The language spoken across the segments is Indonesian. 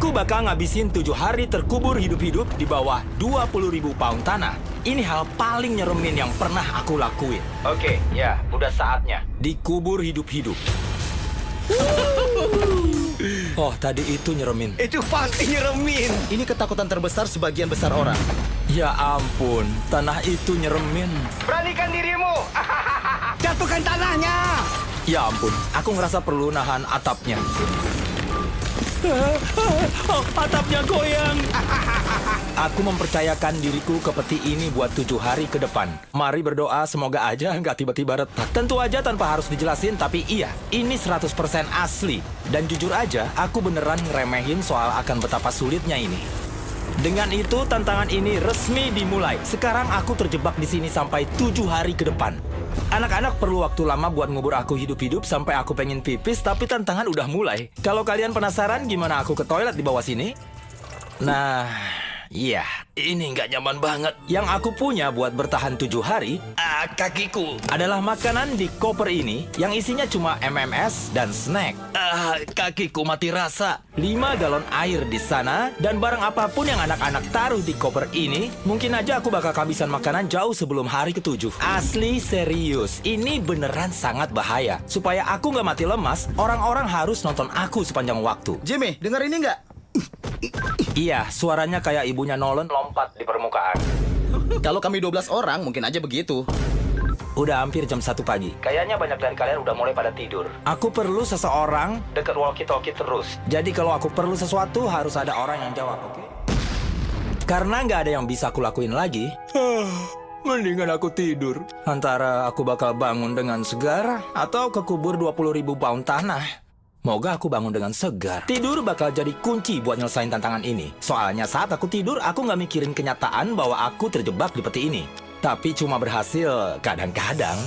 Aku bakal ngabisin 7 hari terkubur hidup-hidup di bawah 20.000 pound tanah. Ini hal paling nyeremin yang pernah aku lakuin. Oke, ya, udah saatnya. Dikubur hidup-hidup. Oh, tadi itu nyeremin. Itu pasti nyeremin. Ini ketakutan terbesar sebagian besar orang. Ya ampun, tanah itu nyeremin. Beranikan dirimu. Jatuhkan tanahnya. Ya ampun, aku ngerasa perlu nahan atapnya. Oh, atapnya goyang. Aku mempercayakan diriku ke peti ini buat 7 hari ke depan. Mari berdoa semoga aja nggak tiba-tiba retak. Tentu aja tanpa harus dijelasin, tapi iya, ini 100% asli. Dan jujur aja, aku beneran ngeremehin soal akan betapa sulitnya ini. Dengan itu, tantangan ini resmi dimulai. Sekarang aku terjebak di sini sampai 7 hari ke depan. Anak-anak perlu waktu lama buat ngubur aku hidup-hidup sampai aku pengen pipis, tapi tantangan udah mulai. Kalau kalian penasaran gimana aku ke toilet di bawah sini? Nah, iya, ini nggak nyaman banget. Yang aku punya buat bertahan 7 hari, kakiku, adalah makanan di koper ini yang isinya cuma MMS dan snack. Kakiku mati rasa. 5 galon air di sana, dan barang apapun yang anak-anak taruh di koper ini, mungkin aja aku bakal kehabisan makanan jauh sebelum hari ke-7. Asli serius, ini beneran sangat bahaya. Supaya aku nggak mati lemas, orang-orang harus nonton aku sepanjang waktu. Jimmy, dengar ini nggak? Iya, suaranya kayak ibunya Nolan lompat di permukaan. Kalau kami 12 orang, mungkin aja begitu. Udah hampir jam 1 pagi. Kayaknya banyak dari kalian udah mulai pada tidur. Aku perlu seseorang deket walkie-talkie terus. Jadi kalau aku perlu sesuatu, harus ada orang yang jawab, oke? Karena nggak ada yang bisa aku lakuin lagi, mendingan aku tidur. Antara aku bakal bangun dengan segar, atau kekubur 20.000 pound tanah. Moga aku bangun dengan segar. Tidur bakal jadi kunci buat nyelesain tantangan ini. Soalnya saat aku tidur, aku nggak mikirin kenyataan bahwa aku terjebak di peti ini. Tapi cuma berhasil kadang-kadang.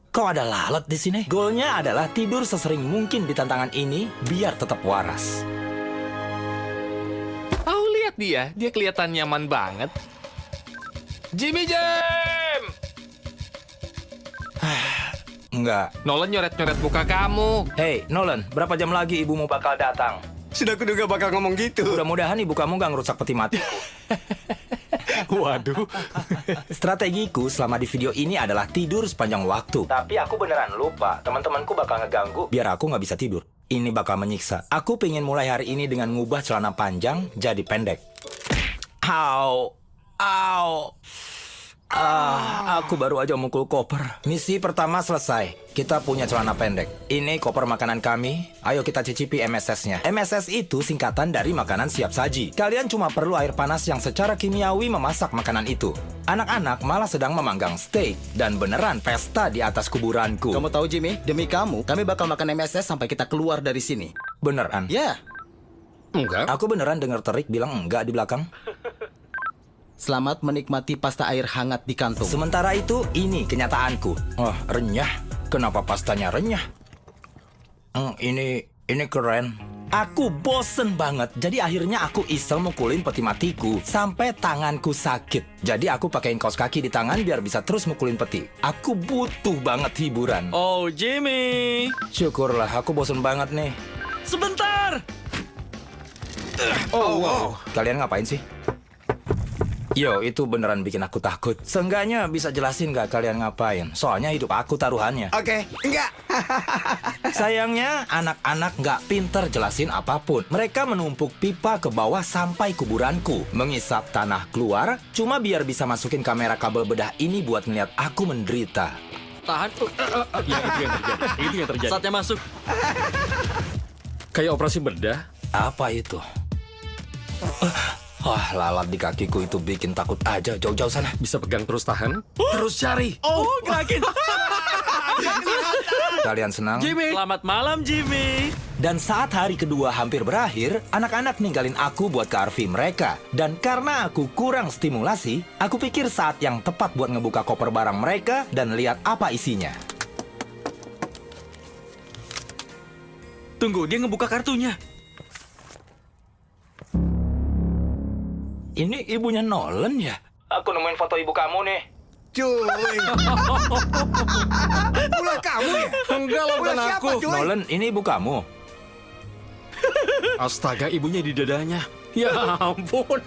Kok ada lalat di sini? Goalnya adalah tidur sesering mungkin di tantangan ini biar tetap waras. Oh, lihat dia kelihatan nyaman banget. Jimmy Jam! Enggak. Nolan nyoret-nyoret muka kamu. Hey, Nolan, berapa jam lagi ibumu bakal datang? Sudah kuduga bakal ngomong gitu. Mudah-mudahan ibu kamu gak ngerusak peti matiku. Waduh. Strategiku selama di video ini adalah tidur sepanjang waktu. Tapi aku beneran lupa, teman-temanku bakal ngeganggu biar aku nggak bisa tidur. Ini bakal menyiksa. Aku pengen mulai hari ini dengan ngubah celana panjang jadi pendek. Au, au. Aku baru aja mukul koper. Misi pertama selesai. Kita punya celana pendek. Ini koper makanan kami. Ayo kita cicipi MSS-nya. MSS itu singkatan dari makanan siap saji. Kalian cuma perlu air panas yang secara kimiawi memasak makanan itu. Anak-anak malah sedang memanggang steak. Dan beneran pesta di atas kuburanku. Kamu tahu Jimmy, demi kamu, kami bakal makan MSS sampai kita keluar dari sini. Beneran? Ya, Enggak. Aku beneran denger Terik bilang enggak di belakang. selamat menikmati pasta air hangat di kantung. Sementara itu, ini kenyataanku. Oh, renyah. Kenapa pastanya renyah? Ini keren. Aku bosen banget. Jadi akhirnya aku iseng mukulin peti matiku sampai tanganku sakit. Jadi aku pakein kaos kaki di tangan biar bisa terus mukulin peti. Aku butuh banget hiburan. Oh, Jimmy. Syukurlah, aku bosen banget nih. Sebentar. Oh, wow. Kalian ngapain sih? Yo, itu beneran bikin aku takut. Seenggaknya bisa jelasin nggak kalian ngapain? Soalnya hidup aku taruhannya. Oke, enggak. Sayangnya, anak-anak nggak pinter jelasin apapun. Mereka menumpuk pipa ke bawah sampai kuburanku. Mengisap tanah keluar, cuma biar bisa masukin kamera kabel bedah ini buat ngeliat aku menderita. Tahan. Ya, itu yang terjadi. Itu yang terjadi. Saatnya masuk. Kayak operasi bedah. Apa itu? Wah, lalat di kakiku itu bikin takut aja. Jauh-jauh sana. Bisa pegang terus tahan. Terus cari. Oh, gerakin. Kalian senang? Jimmy. Selamat malam, Jimmy. Dan saat hari kedua hampir berakhir, anak-anak ninggalin aku buat ke RV mereka. Dan karena aku kurang stimulasi, aku pikir saat yang tepat buat ngebuka koper barang mereka dan lihat apa isinya. Tunggu, dia ngebuka kartunya. Ini ibunya Nolan ya? Aku nemuin foto ibu kamu nih. Cuy. Ulah kamu ya? Enggak lah, bukan Ulah siapa, aku. cuy? Nolan, ini ibu kamu. Astaga, ibunya di dadanya. Ya ampun.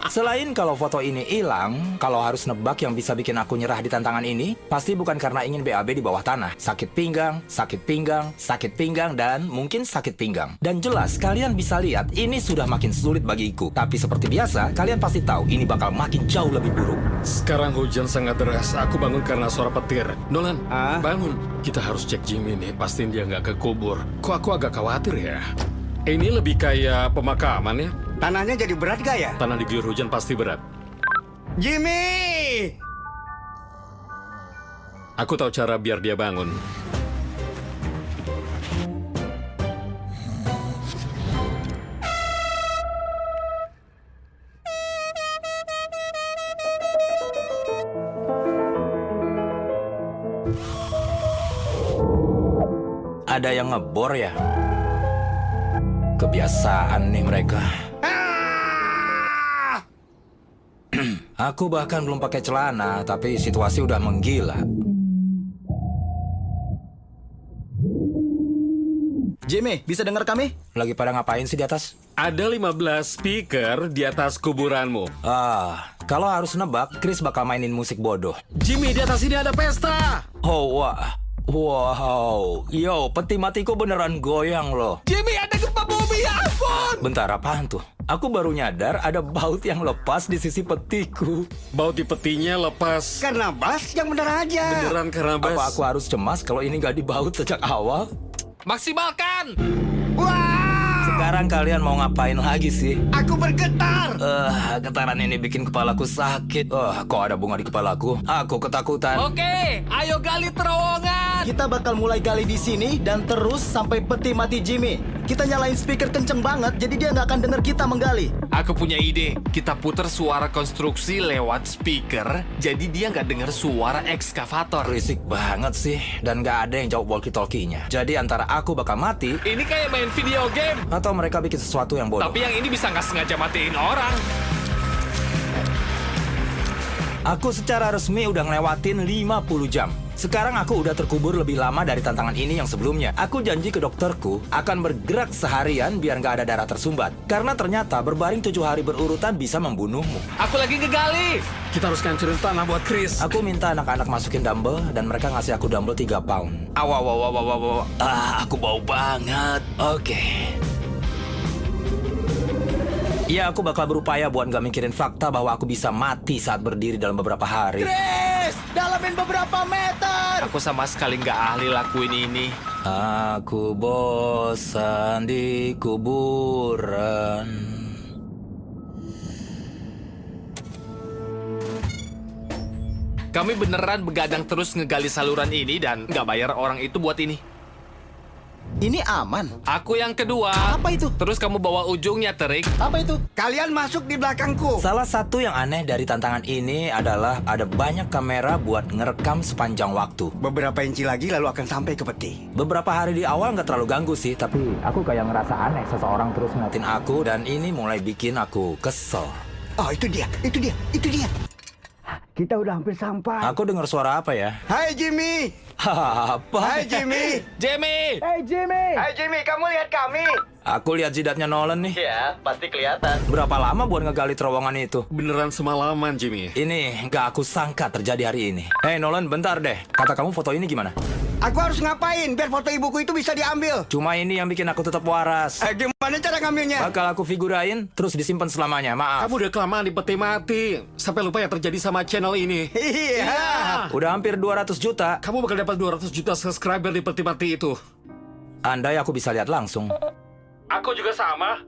Selain kalau foto ini hilang, kalau harus nebak yang bisa bikin aku nyerah di tantangan ini, pasti bukan karena ingin BAB di bawah tanah. Sakit pinggang, dan mungkin sakit pinggang. Dan jelas, kalian bisa lihat, ini sudah makin sulit bagiku. Tapi seperti biasa, kalian pasti tahu ini bakal makin jauh lebih buruk. Sekarang hujan sangat deras. Aku bangun karena suara petir. Nolan, bangun. Kita harus cek Jimmy nih. Pastiin dia nggak kekubur. Kok aku agak khawatir ya? Ini lebih kayak pemakaman ya. Tanahnya jadi berat gak ya? Tanah diguyur hujan pasti berat. Jimmy! Aku tahu cara biar dia bangun. Ada yang ngebor ya? Kebiasaan nih mereka. Aku bahkan belum pakai celana, tapi situasi udah menggila. Jimmy, bisa dengar kami? Lagi pada ngapain sih di atas? Ada 15 speaker di atas kuburanmu. Kalau harus nebak, Chris bakal mainin musik bodoh. Jimmy, di atas ini ada pesta. Oh, wah. Wow. Yo, peti matiku beneran goyang loh. Jimmy, ada gempa bumi, ya ampun! Bentar, apaan tuh? Aku baru nyadar ada baut yang lepas di sisi petiku. Baut di petinya lepas. Karena Bas yang bener aja. Beneran karena Apa Bas. aku harus cemas kalau ini nggak dibaut sejak awal? Maksimalkan! Wah! Sekarang kalian mau ngapain lagi sih? Aku bergetar. Getaran ini bikin kepalaku sakit. Kok ada bunga di kepalaku? Aku ketakutan. Oke, ayo gali terowongan! Kita bakal mulai gali di sini dan terus sampai peti mati Jimmy. Kita nyalain speaker kenceng banget, jadi dia nggak akan dengar kita menggali. Aku punya ide. Kita putar suara konstruksi lewat speaker, jadi dia nggak dengar suara ekskavator. Berisik banget sih, dan nggak ada yang jawab walkie-talkie-nya. Jadi antara aku bakal mati, Ini kayak main video game. atau mereka bikin sesuatu yang bodoh. Tapi yang ini bisa nggak sengaja matiin orang. Aku secara resmi udah ngelewatin 50 jam. Sekarang aku udah terkubur lebih lama dari tantangan ini yang sebelumnya. Aku janji ke dokterku akan bergerak seharian biar nggak ada darah tersumbat. Karena ternyata berbaring 7 hari berurutan bisa membunuhmu. Aku lagi ngegali. Kita harus ngancurin tanah buat Chris. Aku minta anak-anak masukin dumbbell dan mereka ngasih aku dumbbell 3 pound. Aku bau banget. Oke. Ya, aku bakal berupaya buat nggak mikirin fakta bahwa aku bisa mati saat berdiri dalam beberapa hari. Chris, dalamin beberapa meter. Aku sama sekali nggak ahli lakuin ini. Aku bosan di kuburan. Kami beneran begadang terus ngegali saluran ini dan nggak bayar orang itu buat ini. Ini aman. Aku yang kedua. Apa itu? Terus kamu bawa ujungnya, Terik. Apa itu? Kalian masuk di belakangku. Salah satu yang aneh dari tantangan ini adalah ada banyak kamera buat ngerekam sepanjang waktu. Beberapa inci lagi lalu akan sampai ke peti. Beberapa hari di awal nggak terlalu ganggu sih, tapi aku kayak ngerasa aneh seseorang terus ngeliatin aku dan ini mulai bikin aku kesel. Oh, itu dia. Kita udah hampir sampai. Aku dengar suara apa ya? Hai Jimmy. Apa? Hai Jimmy. Jamie! Hai Jimmy, kamu lihat kami? Aku lihat jidatnya Nolan nih. Ya, pasti kelihatan. Berapa lama buat ngegali terowongan itu? Beneran semalaman, Jimmy. Ini nggak aku sangka terjadi hari ini. Hei Nolan, bentar deh. Kata kamu foto ini gimana? Aku harus ngapain biar foto ibuku itu bisa diambil? Cuma ini yang bikin aku tetap waras. Gimana cara ngambilnya? Bakal aku figurain, terus disimpan selamanya. Maaf. Kamu udah kelamaan di peti mati. Sampai lupa yang terjadi sama channel ini. Iya. Udah hampir 200 juta. Kamu bakal dapat 200 juta subscriber di peti mati itu. Andai aku bisa lihat langsung. Aku juga sama.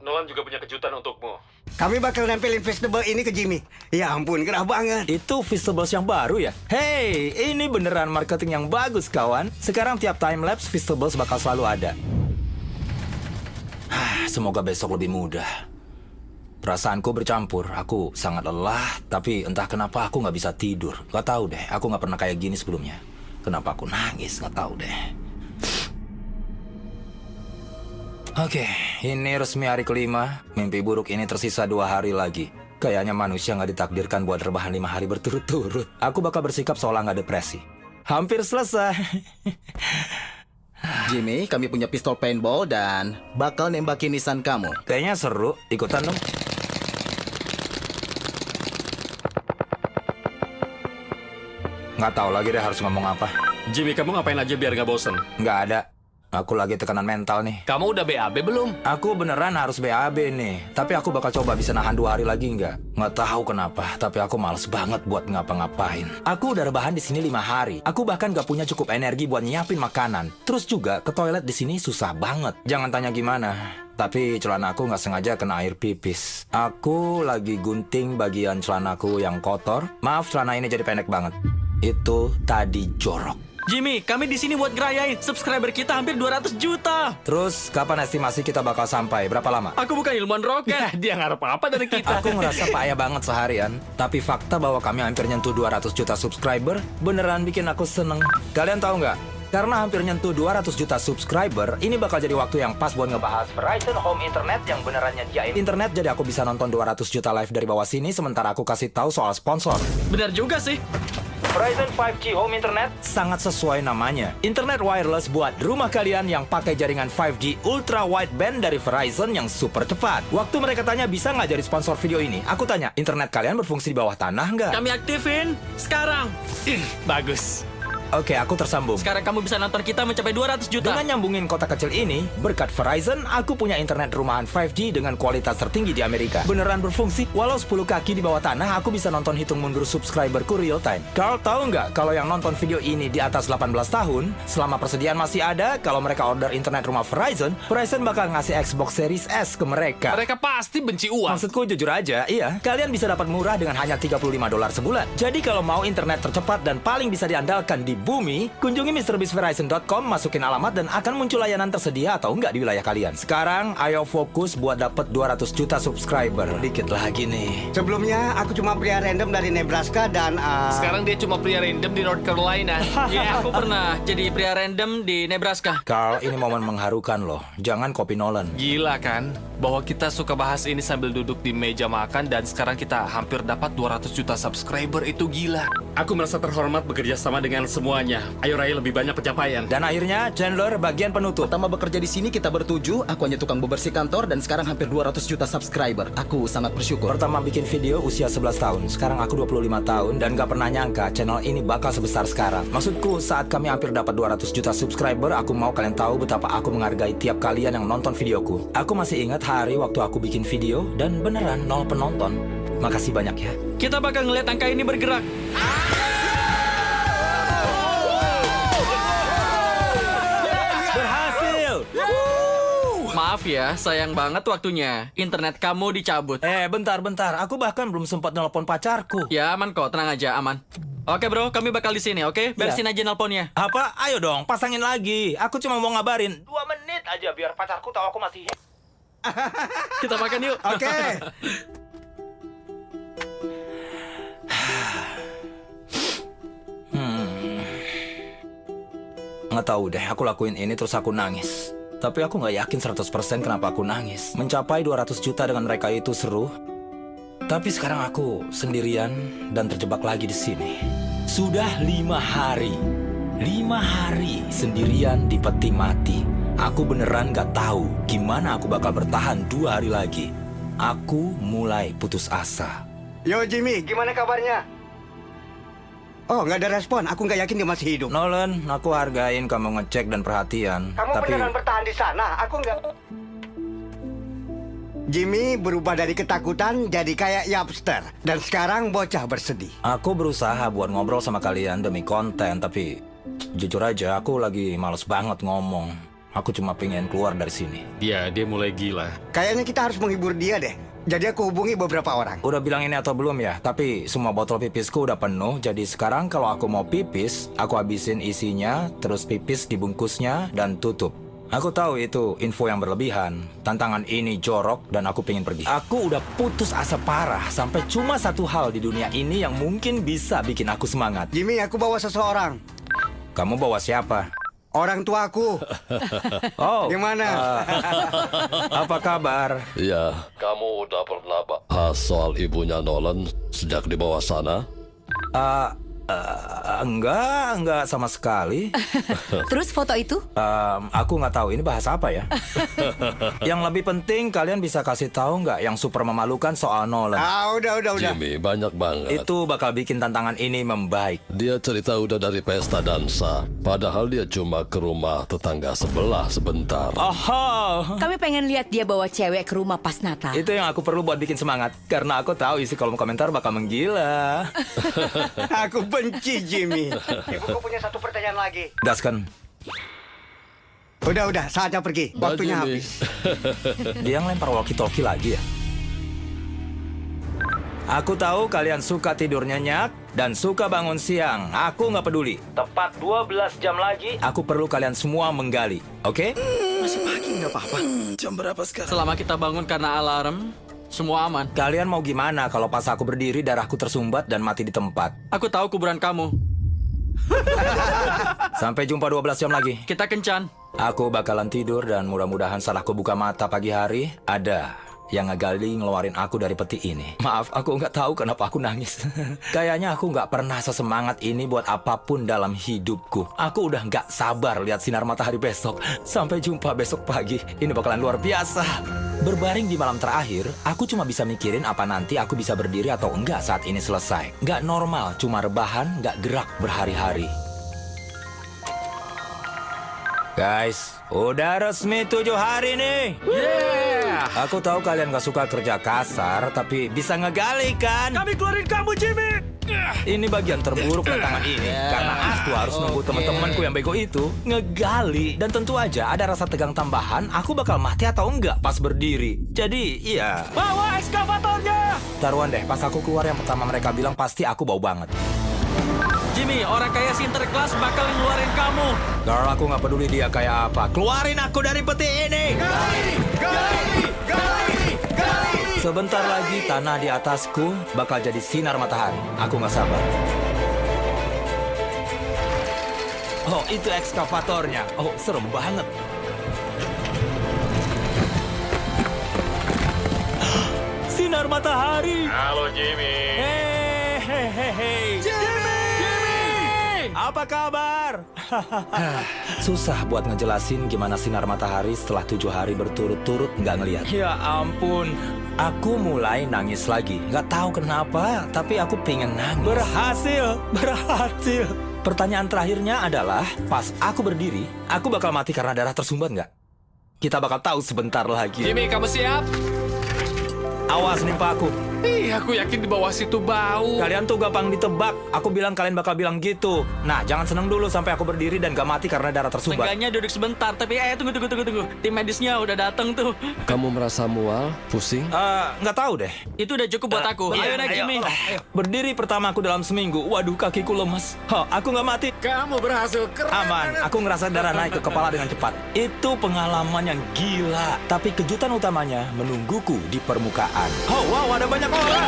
Nolan juga punya kejutan untukmu. Kami bakal nempelin vegetable ini ke Jimmy. Ya ampun, gerah banget. Itu Vegetables yang baru ya? Hey, ini beneran marketing yang bagus kawan. Sekarang tiap time-lapse Vegetables bakal selalu ada. Semoga besok lebih mudah. Perasaanku bercampur. Aku sangat lelah, tapi entah kenapa aku nggak bisa tidur. Gak tahu deh, aku nggak pernah kayak gini sebelumnya. Kenapa aku nangis? Nggak tahu deh. Oke, ini resmi hari kelima. Mimpi buruk ini tersisa 2 hari lagi. Kayaknya manusia nggak ditakdirkan buat rebahan 5 hari berturut-turut. Aku bakal bersikap seolah nggak depresi. Hampir selesai. Jimmy, kami punya pistol paintball dan bakal nembakin nisan kamu. Kayaknya seru. Ikutan dong. Nggak tahu lagi deh harus ngomong apa. Jimmy, kamu ngapain aja biar nggak bosen? Nggak ada. Aku lagi tekanan mental nih. Kamu udah BAB belum? Aku beneran harus BAB nih. Tapi aku bakal coba bisa nahan 2 hari lagi nggak? Nggak tahu kenapa, tapi aku males banget buat ngapa-ngapain. Aku udah rebahan di sini 5 hari. Aku bahkan nggak punya cukup energi buat nyiapin makanan. Terus juga ke toilet di sini susah banget. Jangan tanya gimana. Tapi celana aku nggak sengaja kena air pipis. Aku lagi gunting bagian celanaku yang kotor. Maaf, celana ini jadi pendek banget. Itu tadi jorok. Jimmy, kami di sini buat ngerayain subscriber kita hampir 200 juta. Terus, kapan estimasi kita bakal sampai? Berapa lama? Aku bukan ilmuwan roket. Dia ngarep apa dari kita? Aku ngerasa payah banget seharian. Tapi fakta bahwa kami hampir nyentuh 200 juta subscriber beneran bikin aku seneng. Kalian tahu nggak? Karena hampir nyentuh 200 juta subscriber, ini bakal jadi waktu yang pas buat ngebahas Verizon Home Internet yang beneran nyediain internet. Jadi aku bisa nonton 200 juta live dari bawah sini sementara aku kasih tahu soal sponsor. Benar juga sih. Verizon 5G Home Internet sangat sesuai namanya. Internet wireless buat rumah kalian yang pakai jaringan 5G Ultra Wideband dari Verizon yang super cepat. Waktu mereka tanya bisa nggak jadi sponsor video ini, aku tanya, internet kalian berfungsi di bawah tanah nggak? Kami aktifin sekarang. Bagus. Oke, aku tersambung. Sekarang kamu bisa nonton kita mencapai 200 juta. Dengan nyambungin kota kecil ini, berkat Verizon, aku punya internet rumahan 5G dengan kualitas tertinggi di Amerika. Beneran berfungsi, walau 10 kaki di bawah tanah, aku bisa nonton hitung mundur subscriberku real time. Carl, tahu nggak kalau yang nonton video ini di atas 18 tahun, selama persediaan masih ada, kalau mereka order internet rumah Verizon, Verizon bakal ngasih Xbox Series S ke mereka. Mereka pasti benci uang. Maksudku jujur aja, iya. Kalian bisa dapat murah dengan hanya $35 sebulan. Jadi kalau mau internet tercepat dan paling bisa diandalkan di bumi, kunjungi MrBeastVerizon.com, masukin alamat dan akan muncul layanan tersedia atau enggak di wilayah kalian. Sekarang, ayo fokus buat dapat 200 juta subscriber. Dikit lagi nih. Sebelumnya aku cuma pria random dari Nebraska dan Sekarang dia cuma pria random di North Carolina. Ya, aku pernah jadi pria random di Nebraska. Carl, ini momen mengharukan loh. Jangan copy Nolan. Gila kan? Bahwa kita suka bahas ini sambil duduk di meja makan dan sekarang kita hampir dapat 200 juta subscriber. Itu gila. Aku merasa terhormat bekerja sama dengan semuanya. Ayo raih lebih banyak pencapaian. Dan akhirnya, Chandler, bagian penutup. Pertama bekerja di sini kita bertujuh, aku hanya tukang bebersih kantor dan sekarang hampir 200 juta subscriber. Aku sangat bersyukur. Pertama bikin video usia 11 tahun. Sekarang aku 25 tahun dan gak pernah nyangka channel ini bakal sebesar sekarang. Maksudku, saat kami hampir dapat 200 juta subscriber, aku mau kalian tahu betapa aku menghargai tiap kalian yang nonton videoku. Aku masih ingat hari waktu aku bikin video dan beneran 0 penonton. Makasih banyak ya. Kita bakal ngeliat angka ini bergerak. Berhasil! Maaf ya, sayang banget waktunya. Internet kamu dicabut. Bentar. Aku bahkan belum sempat nelpon pacarku. Ya aman kok, tenang aja, aman. Oke bro, kami bakal di sini, oke? Beresin aja nelponnya. Apa? Ayo dong, pasangin lagi. Aku cuma mau ngabarin 2 menit aja biar pacarku tahu aku masih hidup. Kita makan yuk. Oke. Nggak tahu deh, aku lakuin ini terus aku nangis. Tapi aku nggak yakin 100% kenapa aku nangis. Mencapai 200 juta dengan mereka itu seru. Tapi sekarang aku sendirian dan terjebak lagi di sini. Sudah 5 hari. 5 hari sendirian di peti mati. Aku beneran nggak tahu gimana aku bakal bertahan 2 hari lagi. Aku mulai putus asa. Yo Jimmy, gimana kabarnya? Oh, nggak ada respon. Aku nggak yakin dia masih hidup. Nolan, aku hargain kamu ngecek dan perhatian. Kamu tapi beneran bertahan di sana? Aku nggak. Jimmy berubah dari ketakutan jadi kayak yapster. Dan sekarang bocah bersedih. aku berusaha buat ngobrol sama kalian demi konten, tapi jujur aja aku lagi males banget ngomong. Aku cuma pengen keluar dari sini. Dia mulai gila. Kayaknya kita harus menghibur dia deh. Jadi aku hubungi beberapa orang. Udah bilang ini atau belum ya? Tapi semua botol pipisku udah penuh. Jadi sekarang kalau aku mau pipis, aku habisin isinya, terus pipis dibungkusnya, dan tutup. Aku tahu itu info yang berlebihan. Tantangan ini jorok dan aku pengen pergi. Aku udah putus asa parah. Sampai cuma satu hal di dunia ini yang mungkin bisa bikin aku semangat. Jimmy, aku bawa seseorang. Kamu bawa siapa? Orang tuaku. Oh, Gimana? apa kabar? Ya, kamu udah pernah bahas soal ibunya Nolan sejak di bawah sana? Enggak sama sekali. Terus foto itu? Aku nggak tahu ini bahasa apa ya. Yang lebih penting kalian bisa kasih tahu nggak yang super memalukan soal Nolan. Udah. Jimmy, banyak banget. Itu bakal bikin tantangan ini membaik. Dia cerita udah dari pesta dansa. Padahal dia cuma ke rumah tetangga sebelah sebentar. Aha, Kami pengen lihat dia bawa cewek ke rumah pas Natal. itu yang aku perlu buat bikin semangat. Karena aku tahu isi kolom komentar bakal menggila. Aku benci Jimmy. Ibuku punya satu pertanyaan lagi. Gaskan. Udah, saatnya pergi. Dah, Waktunya Jimmy. habis. Dia ngelempar walkie-talkie lagi ya? Aku tahu kalian suka tidur nyenyak dan suka bangun siang. Aku nggak peduli. Tepat 12 jam lagi, aku perlu kalian semua menggali. Oke? Selama kita bangun karena alarm, semua aman. Kalian mau gimana kalau pas aku berdiri darahku tersumbat dan mati di tempat? Aku tahu kuburan kamu. Sampai jumpa 12 jam lagi. Kita kencan. Aku bakalan tidur dan mudah-mudahan setelah aku buka mata pagi hari, ada yang ngegali ngeluarin aku dari peti ini. Maaf, aku nggak tahu kenapa aku nangis. Kayaknya aku nggak pernah sesemangat ini buat apapun dalam hidupku. Aku udah nggak sabar lihat sinar matahari besok. Sampai jumpa besok pagi. Ini bakalan luar biasa. Berbaring di malam terakhir, aku cuma bisa mikirin apa nanti aku bisa berdiri atau enggak saat ini selesai. Nggak normal, cuma rebahan, nggak gerak berhari-hari. Guys, udah resmi 7 hari nih. Aku tahu kalian gak suka kerja kasar, tapi bisa ngegali kan? Kami keluarin kamu, Jimmy! Ini bagian terburuk tantangan ini, karena aku harus nunggu teman-temanku yang bego itu ngegali. Dan tentu aja ada rasa tegang tambahan, aku bakal mati atau enggak pas berdiri. Jadi, iya. Bawa ekskavatornya! Taruhan deh, pas aku keluar yang pertama mereka bilang pasti aku bau banget. Jimmy, orang kaya Sinterklas bakal ngeluarin kamu. Girl, aku nggak peduli dia kayak apa. Keluarin aku dari peti ini! Gali! Sebentar lagi tanah di atasku bakal jadi sinar matahari. Aku nggak sabar. Oh, itu ekskavatornya. Oh, serem banget. Sinar matahari. Halo Jimmy. Hei. Jimmy! Apa kabar? Susah buat ngejelasin gimana sinar matahari setelah 7 hari berturut-turut nggak ngeliat. Ya ampun, aku mulai nangis lagi. Nggak tahu kenapa, tapi aku pengen nangis. Berhasil. Pertanyaan terakhirnya adalah, pas aku berdiri, aku bakal mati karena darah tersumbat nggak? Kita bakal tahu sebentar lagi. Jimmy, kamu siap? Awas nimpa aku. Ih, aku yakin di bawah situ bau. Kalian tuh gampang ditebak. Aku bilang kalian bakal bilang gitu. Nah, jangan seneng dulu sampai aku berdiri dan gak mati karena darah tersumbat. Seenggaknya duduk sebentar, tapi tunggu. Tim medisnya udah datang tuh. Kamu merasa mual, pusing? Nggak tahu deh. Itu udah cukup buat aku. Ayo naik Jimmy. Berdiri pertama aku dalam seminggu. Waduh, kakiku lemas. Aku nggak mati. Kamu berhasil keren. Aman. Aku ngerasa darah naik ke kepala dengan cepat. Itu pengalaman yang gila. Tapi kejutan utamanya menungguku di permukaan. Oh, wow, ada banyak orang.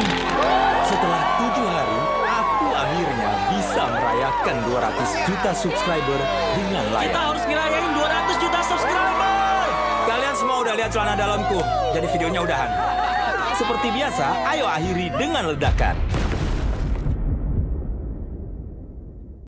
Setelah 7 hari, aku akhirnya bisa merayakan 200 juta subscriber dengan Kita layak. harus ngerayain 200 juta subscriber. Kalian semua udah lihat celana dalamku. Jadi videonya udahan. Seperti biasa, ayo akhiri dengan ledakan.